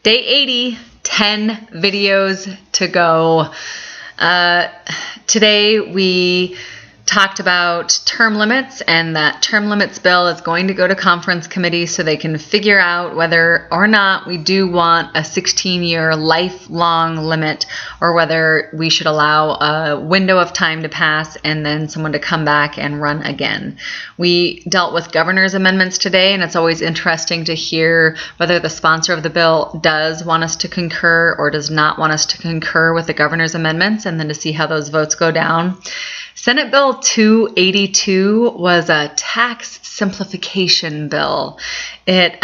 Day 80, 10 videos to go. Today we talked about term limits, and that term limits bill is going to go to conference committee so they can figure out whether or not we do want a 16-year lifelong limit, or whether we should allow a window of time to pass and then someone to come back and run again. We dealt with governor's amendments today, and it's always interesting to hear whether the sponsor of the bill does want us to concur or does not want us to concur with the governor's amendments, and then to see how those votes go down. Senate Bill 282 was a tax simplification bill. It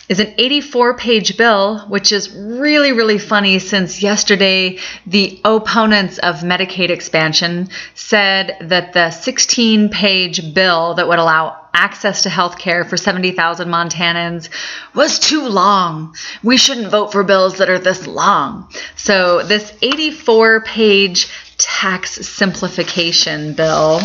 is an 84-page bill, which is really, really funny, since yesterday the opponents of Medicaid expansion said that the 16-page bill that would allow access to health care for 70,000 Montanans was too long. We shouldn't vote for bills that are this long. So this 84-page tax simplification bill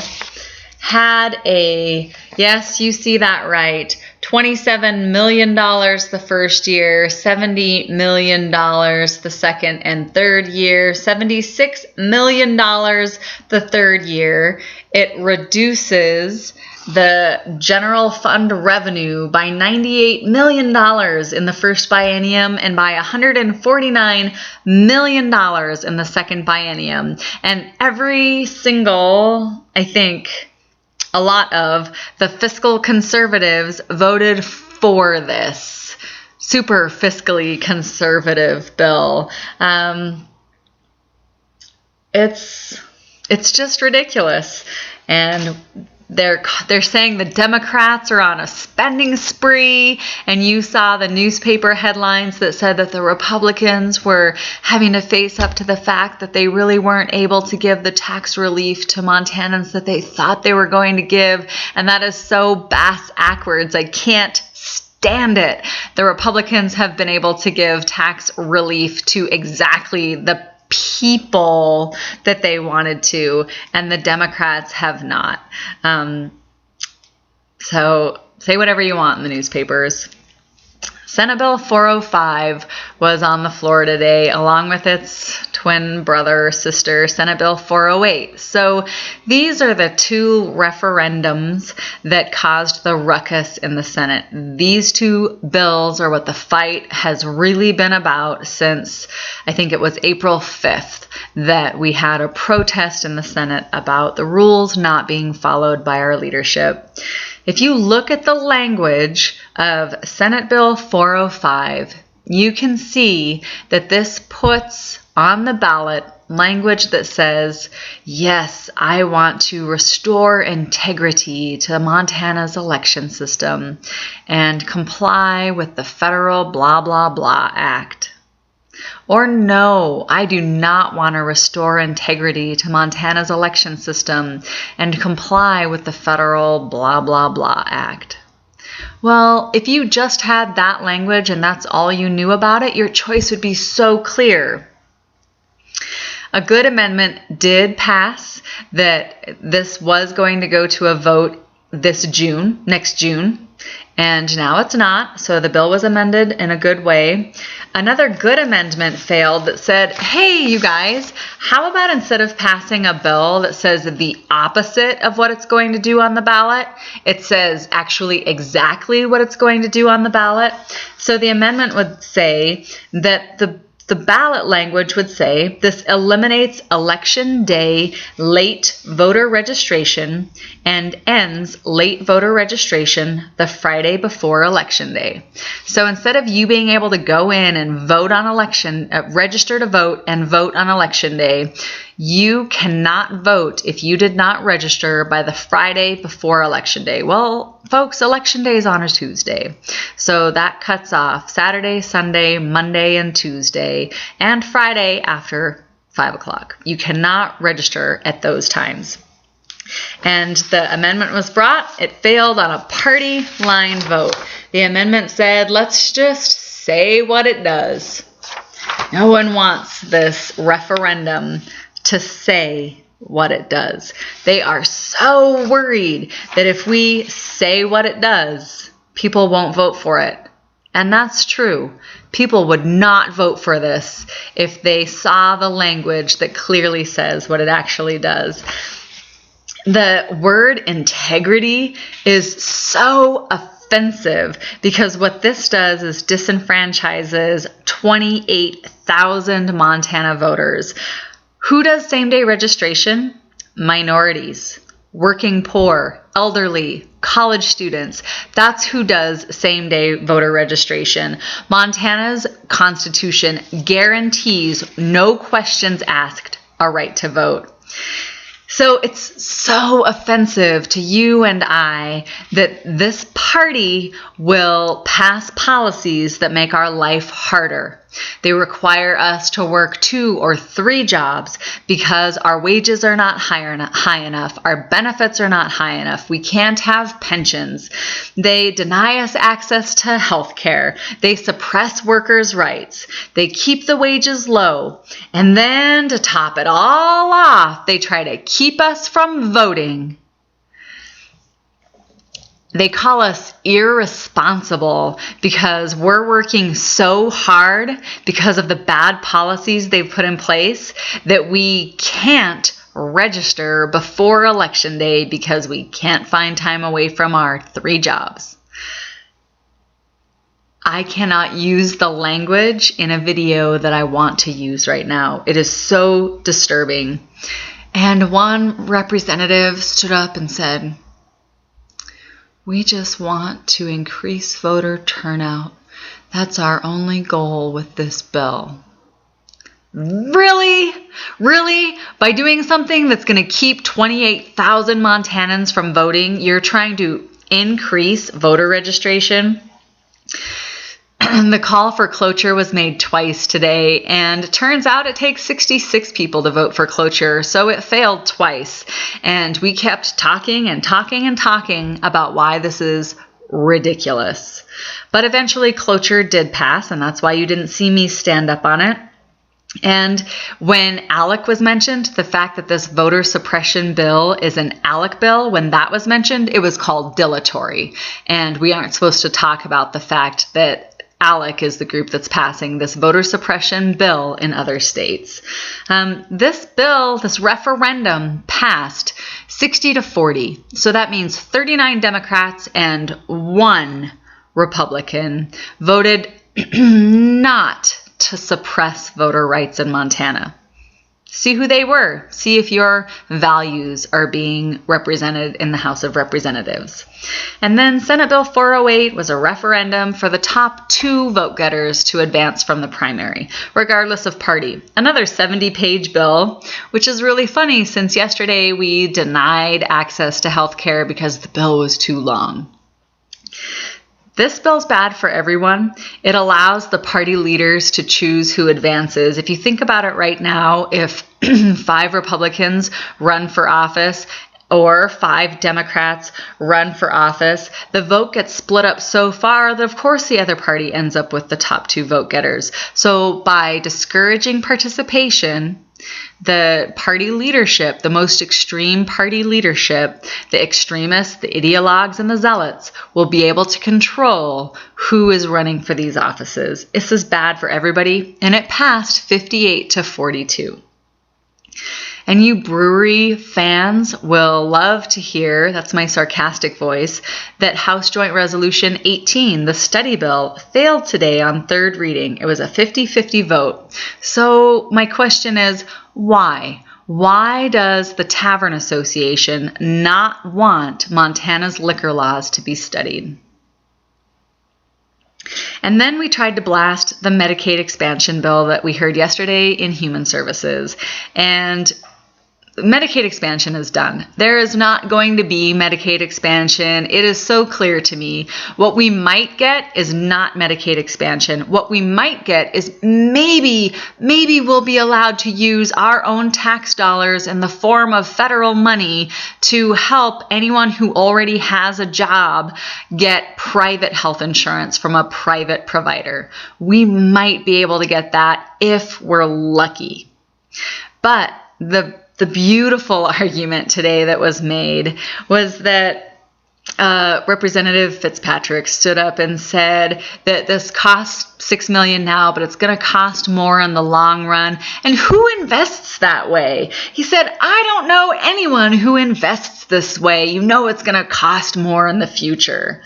had a, yes, you see that right, $27 million the first year, $70 million the second and third year, $76 million the third year. It reduces the general fund revenue by $98 million in the first biennium and by $149 million in the second biennium. And every single, I think, a lot of the fiscal conservatives voted for this super fiscally conservative bill. It's just ridiculous. And they're saying the Democrats are on a spending spree, and you saw the newspaper headlines that said that the Republicans were having to face up to the fact that they really weren't able to give the tax relief to Montanans that they thought they were going to give, and that is so bass-ackwards. I can't stand it. The Republicans have been able to give tax relief to exactly the people that they wanted to, and the Democrats have not. So say whatever you want in the newspapers. Senate Bill 405 was on the floor today, along with its twin brother or sister, Senate Bill 408. So these are the two referendums that caused the ruckus in the Senate. These two bills are what the fight has really been about since, I think it was April 5th, that we had a protest in the Senate about the rules not being followed by our leadership. If you look at the language of Senate Bill 405, you can see that this puts on the ballot language that says, yes, I want to restore integrity to Montana's election system and comply with the federal blah, blah, blah Act. Or no, I do not want to restore integrity to Montana's election system and comply with the federal blah, blah, blah Act. Well, if you just had that language and that's all you knew about it, your choice would be so clear. A good amendment did pass that this was going to go to a vote next June, and now it's not, so the bill was amended in a good way. Another good amendment failed that said, hey, you guys, how about instead of passing a bill that says the opposite of what it's going to do on the ballot, it says actually exactly what it's going to do on the ballot? So the amendment would say that the ballot language would say this eliminates election day late voter registration and ends late voter registration the Friday before election day. So instead of you being able to go in and vote on register to vote and vote on election day, you cannot vote if you did not register by the Friday before election day. Well, folks, election day is on a Tuesday. So that cuts off Saturday, Sunday, Monday, and Tuesday, and Friday after 5 o'clock. You cannot register at those times. And the amendment was brought. It failed on a party line vote. The amendment said, let's just say what it does. No one wants this referendum to say what it does. They are so worried that if we say what it does, people won't vote for it. And that's true. People would not vote for this if they saw the language that clearly says what it actually does. The word integrity is so offensive because what this does is disenfranchises 28,000 Montana voters. Who does same-day registration? Minorities, working poor, elderly, college students. That's who does same-day voter registration. Montana's Constitution guarantees, no questions asked, a right to vote. So it's so offensive to you and I that this party will pass policies that make our life harder. They require us to work 2 or 3 jobs because our wages are not high enough. Our benefits are not high enough. We can't have pensions. They deny us access to health care. They suppress workers' rights. They keep the wages low. And then to top it all off, they try to keep us from voting. They call us irresponsible because we're working so hard because of the bad policies they've put in place that we can't register before Election Day because we can't find time away from our 3 jobs. I cannot use the language in a video that I want to use right now. It is so disturbing. And one representative stood up and said, "We just want to increase voter turnout. That's our only goal with this bill." Really? Really? By doing something that's going to keep 28,000 Montanans from voting, you're trying to increase voter registration? The call for cloture was made twice today, and it turns out it takes 66 people to vote for cloture, so it failed twice. And we kept talking and talking and talking about why this is ridiculous. But eventually cloture did pass, and that's why you didn't see me stand up on it. And when ALEC was mentioned, the fact that this voter suppression bill is an ALEC bill, when that was mentioned, it was called dilatory. And we aren't supposed to talk about the fact that ALEC is the group that's passing this voter suppression bill in other states. This bill, this referendum, passed 60-40. So that means 39 Democrats and 1 Republican voted not to suppress voter rights in Montana. See who they were. See if your values are being represented in the House of Representatives. And then Senate Bill 408 was a referendum for the top 2 vote getters to advance from the primary, regardless of party. Another 70-page bill, which is really funny since yesterday we denied access to health care because the bill was too long. This bill's bad for everyone. It allows the party leaders to choose who advances. If you think about it right now, if 5 Republicans run for office or 5 Democrats run for office, the vote gets split up so far that of course the other party ends up with the top 2 vote getters. So by discouraging participation, the party leadership, the most extreme party leadership, the extremists, the ideologues, and the zealots will be able to control who is running for these offices. This is bad for everybody, and it passed 58-42. And you brewery fans will love to hear, that's my sarcastic voice, that House Joint Resolution 18, the study bill, failed today on 3rd reading. It was a 50-50 vote. So my question is, why? Why does the Tavern Association not want Montana's liquor laws to be studied? And then we tried to blast the Medicaid expansion bill that we heard yesterday in Human Services. And Medicaid expansion is done. There is not going to be Medicaid expansion. It is so clear to me. What we might get is not Medicaid expansion. What we might get is maybe we'll be allowed to use our own tax dollars in the form of federal money to help anyone who already has a job get private health insurance from a private provider. We might be able to get that if we're lucky. But the beautiful argument today that was made was that Representative Fitzpatrick stood up and said that this costs $6 million now, but it's going to cost more in the long run. And who invests that way? He said, I don't know anyone who invests this way. You know it's going to cost more in the future.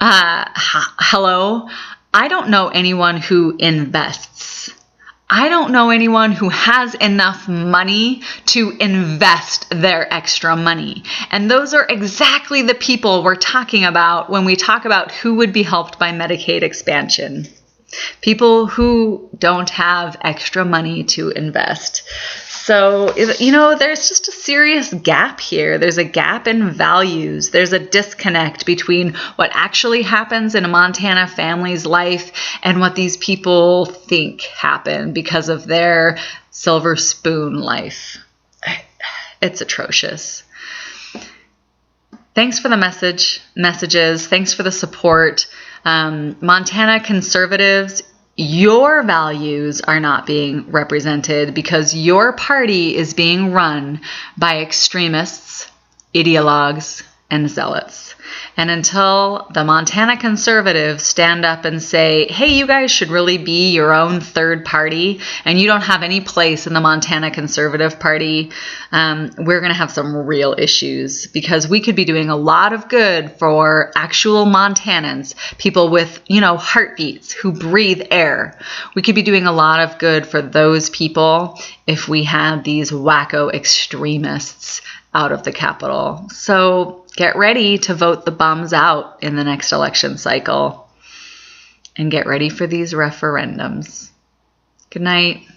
Hello? I don't know anyone who invests. I don't know anyone who has enough money to invest their extra money. And those are exactly the people we're talking about when we talk about who would be helped by Medicaid expansion. People who don't have extra money to invest. So, there's just a serious gap here. There's a gap in values. There's a disconnect between what actually happens in a Montana family's life and what these people think happened because of their silver spoon life. It's atrocious. Thanks for the messages. Thanks for the support. Montana conservatives, your values are not being represented because your party is being run by extremists, ideologues, and zealots. And until the Montana conservatives stand up and say, hey, you guys should really be your own third party, and you don't have any place in the Montana Conservative Party, we're going to have some real issues, because we could be doing a lot of good for actual Montanans, people with, heartbeats, who breathe air. We could be doing a lot of good for those people if we had these wacko extremists out of the Capitol. So get ready to vote the bums out in the next election cycle. And get ready for these referendums. Good night.